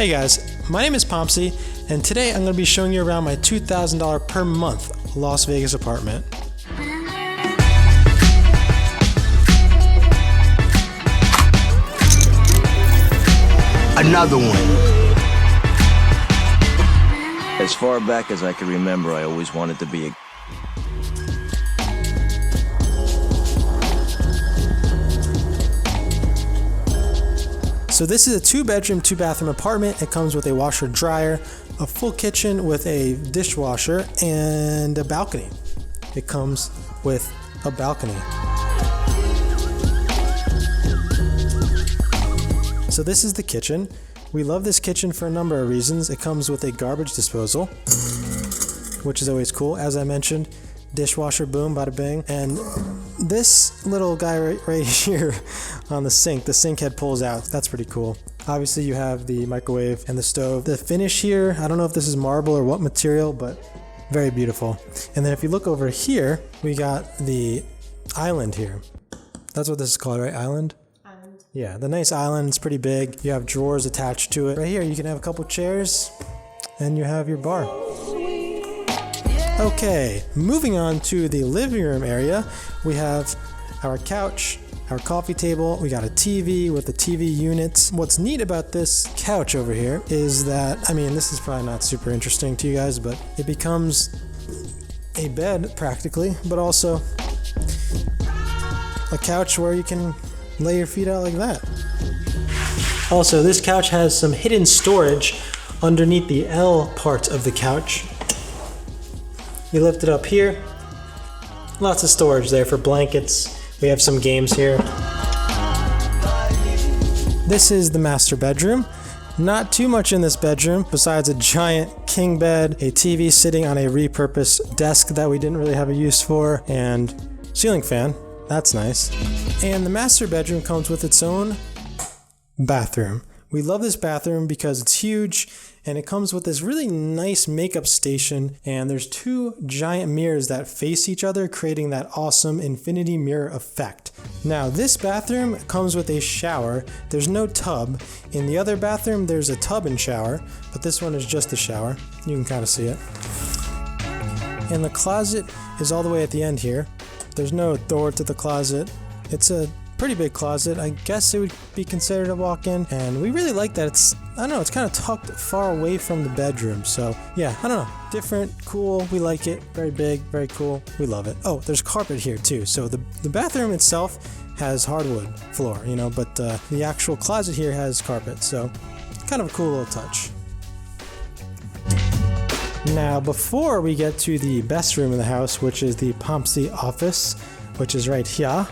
Hey guys, my name is Pompsy, and today I'm going to be showing you around my $2,000 per month Las Vegas apartment. Another one. As far back as I can remember, I always wanted to be a... So this is a 2-bedroom, 2-bathroom apartment. It comes with a washer dryer, a full kitchen with a dishwasher, and a balcony. It comes with a balcony. So this is the kitchen. We love this kitchen for a number of reasons. It comes with a garbage disposal, which is always cool. As I mentioned, dishwasher, boom, bada bing. And this little guy right here on the sink head pulls out. That's pretty cool. Obviously you have the microwave and the stove. The finish here, I don't know if this is marble or what material, but very beautiful. And then if you look over here, we got the island here. That's what this is called, right? Island? Yeah, the nice island. It's pretty big. You have drawers attached to it. Right here, you can have a couple chairs and you have your bar. Okay, moving on to the living room area. We have our couch, our coffee table. We got a TV with a TV unit. What's neat about this couch over here is that, I mean, this is probably not super interesting to you guys, but it becomes a bed practically, but also a couch where you can lay your feet out like that. Also, this couch has some hidden storage underneath the L part of the couch. You lift it up here. Lots of storage there for blankets. We have some games here. This is the master bedroom. Not too much in this bedroom besides a giant king bed, a TV sitting on a repurposed desk that we didn't really have a use for, and ceiling fan. That's nice. And the master bedroom comes with its own bathroom. We love this bathroom because it's huge and it comes with this really nice makeup station, and there's 2 giant mirrors that face each other, creating that awesome infinity mirror effect. Now this bathroom comes with a shower. There's no tub. In the other bathroom there's a tub and shower, but this one is just a shower. You can kind of see it. And the closet is all the way at the end here. There's no door to the closet. It's a pretty big closet. I guess it would be considered a walk-in, and we really like that. It's, I don't know, it's kind of tucked far away from the bedroom. So yeah, I don't know, different, cool, we like it. Very big, very cool, we love it. Oh, there's carpet here too. So the bathroom itself has hardwood floor, you know, but the actual closet here has carpet. So kind of a cool little touch. Now, before we get to the best room in the house, which is the Pompsy office, which is right here,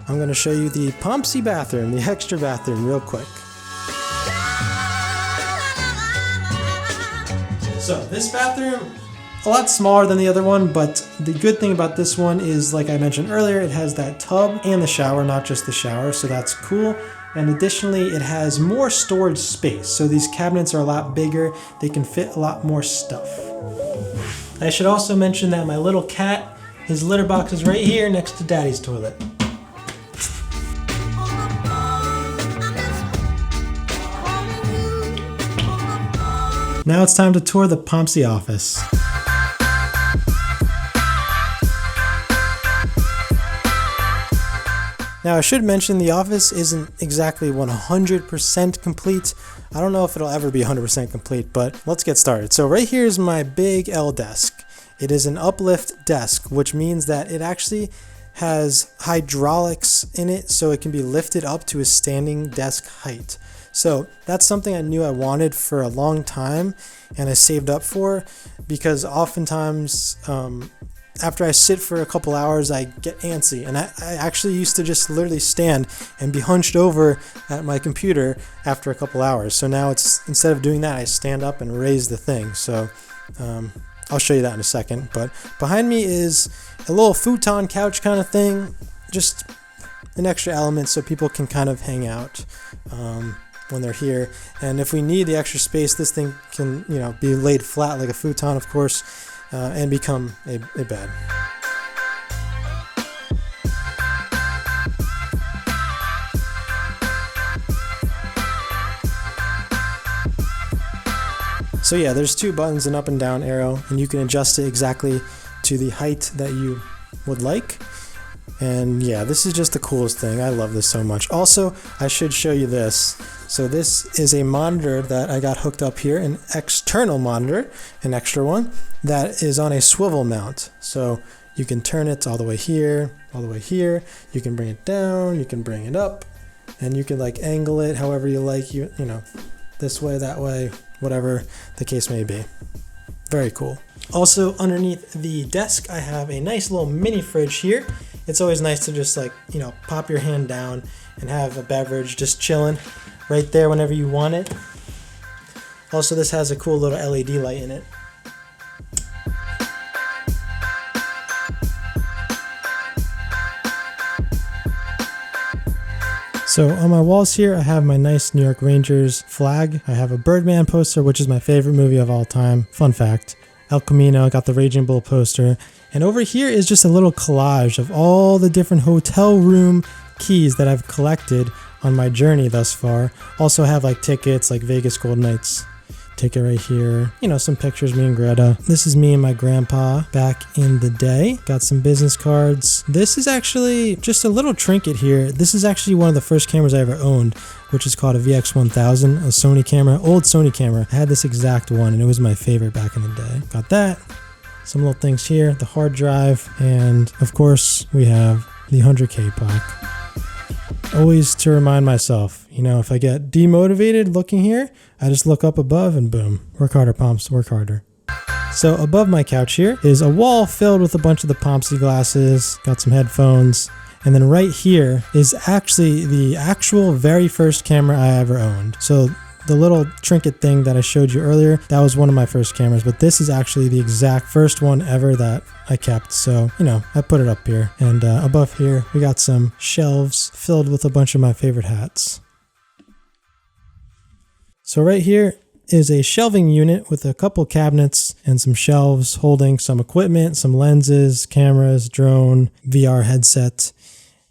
I'm going to show you the Pompsy bathroom, the extra bathroom, real quick. So this bathroom, a lot smaller than the other one, but the good thing about this one is, like I mentioned earlier, it has that tub and the shower, not just the shower, so that's cool. And additionally, it has more storage space. So these cabinets are a lot bigger. They can fit a lot more stuff. I should also mention that my little cat, his litter box is right here next to Daddy's toilet. Now it's time to tour the Pompsy office. Now I should mention the office isn't exactly 100% complete. I don't know if it'll ever be 100% complete, but let's get started. So right here is my big L desk. It is an uplift desk, which means that it actually has hydraulics in it so it can be lifted up to a standing desk height. So that's something I knew I wanted for a long time and I saved up for, because oftentimes after I sit for a couple hours, I get antsy, and I actually used to just literally stand and be hunched over at my computer after a couple hours. So now it's, instead of doing that, I stand up and raise the thing. So I'll show you that in a second. But behind me is a little futon couch kind of thing, just an extra element so people can kind of hang out when they're here. And if we need the extra space, this thing can, you know, be laid flat like a futon, of course, and become a bed. So yeah, there's two buttons, an up and down arrow, and you can adjust it exactly to the height that you would like. And yeah, this is just the coolest thing. I love this so much. Also, I should show you this. So this is a monitor that I got hooked up here, an external monitor, an extra one, that is on a swivel mount. So you can turn it all the way here, all the way here. You can bring it down, you can bring it up, and you can like angle it however you like, you know, this way, that way, whatever the case may be. Very cool. Also, underneath the desk, I have a nice little mini fridge here. It's always nice to just like, you know, pop your hand down and have a beverage just chilling right there whenever you want it. Also, this has a cool little LED light in it. So on my walls here, I have my nice New York Rangers flag. I have a Birdman poster, which is my favorite movie of all time. Fun fact. El Camino, got the Raging Bull poster. And over here is just a little collage of all the different hotel room keys that I've collected on my journey thus far. Also have like tickets, like Vegas Gold Nights ticket right here. You know, some pictures, me and Greta. This is me and my grandpa back in the day. Got some business cards. This is actually just a little trinket here. This is actually one of the first cameras I ever owned, which is called a VX1000, a Sony camera, old Sony camera. I had this exact one and it was my favorite back in the day. Got that. Some little things here, the hard drive, and of course we have the 100K pack. Always to remind myself, you know, if I get demotivated looking here, I just look up above and boom, work harder, Pomps, work harder. So above my couch here is a wall filled with a bunch of the Pompsy glasses, got some headphones, and then right here is actually the actual very first camera I ever owned. So the little trinket thing that I showed you earlier, that was one of my first cameras, but this is actually the exact first one ever that I kept. So, you know, I put it up here. And above here, we got some shelves filled with a bunch of my favorite hats. So right here is a shelving unit with a couple cabinets and some shelves holding some equipment, some lenses, cameras, drone, VR headset,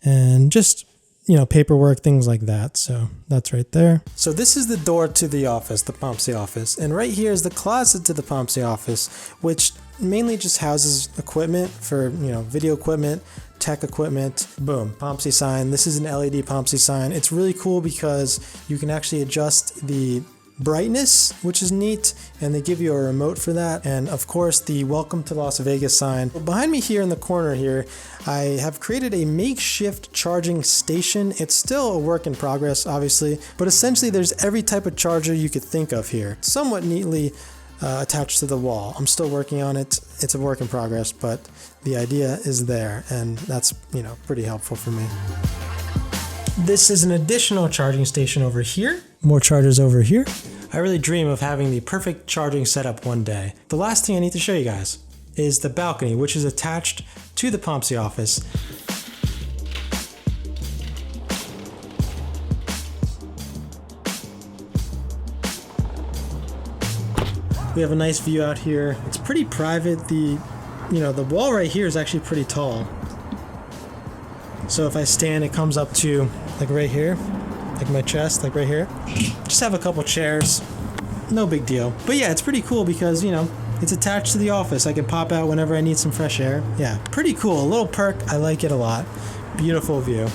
and just, you know, paperwork, things like that. So that's right there. So this is the door to the office, the Pompsy office. And right here is the closet to the Pompsy office, which mainly just houses equipment for, you know, video equipment, tech equipment. Boom, Pompsy sign. This is an LED Pompsy sign. It's really cool because you can actually adjust the brightness, which is neat, and they give you a remote for that. And of course the welcome to Las Vegas sign. Behind me here in the corner here, I have created a makeshift charging station. It's still a work in progress, obviously, but essentially there's every type of charger you could think of here, somewhat neatly attached to the wall. I'm still working on it. It's a work in progress, but the idea is there, and that's, you know, pretty helpful for me. This is an additional charging station over here. More chargers over here. I really dream of having the perfect charging setup one day. The last thing I need to show you guys is the balcony, which is attached to the Pompsy office. We have a nice view out here. It's pretty private. The wall right here is actually pretty tall. So if I stand, it comes up to like right here, like my chest, like right here. Just have a couple chairs, no big deal. But yeah, it's pretty cool because, you know, it's attached to the office. I can pop out whenever I need some fresh air. Yeah, pretty cool, a little perk. I like it a lot. Beautiful view.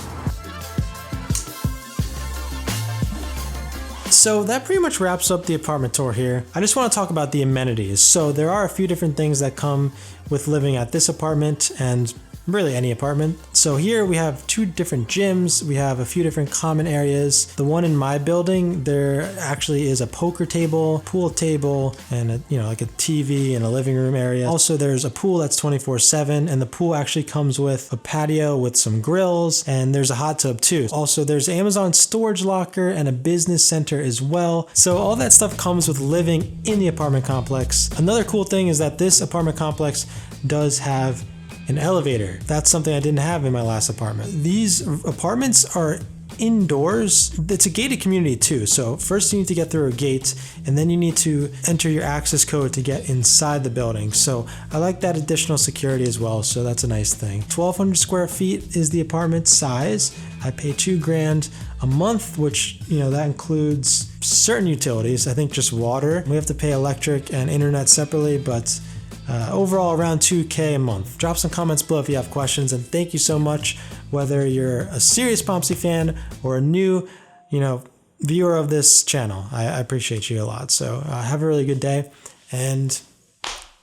So that pretty much wraps up the apartment tour here. I just want to talk about the amenities. So there are a few different things that come with living at this apartment and really any apartment. So here we have two different gyms. We have a few different common areas. The one in my building, there actually is a poker table, pool table, and a, like a TV and a living room area. Also, there's a pool that's 24/7, and the pool actually comes with a patio with some grills, and there's a hot tub too. Also, there's Amazon storage locker and a business center as well. So all that stuff comes with living in the apartment complex. Another cool thing is that this apartment complex does have an elevator. That's something I didn't have in my last apartment. These apartments are indoors. It's a gated community too. So first you need to get through a gate, and then you need to enter your access code to get inside the building. So I like that additional security as well. So that's a nice thing. 1,200 square feet is the apartment size. I pay $2,000 a month, which, you know, that includes certain utilities. I think just water. We have to pay electric and internet separately, but overall around $2,000 a month. Drop some comments below if you have questions, and thank you so much, whether you're a serious Pomsey fan or a new, you know, viewer of this channel. I appreciate you a lot. So have a really good day, and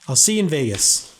I'll see you in Vegas.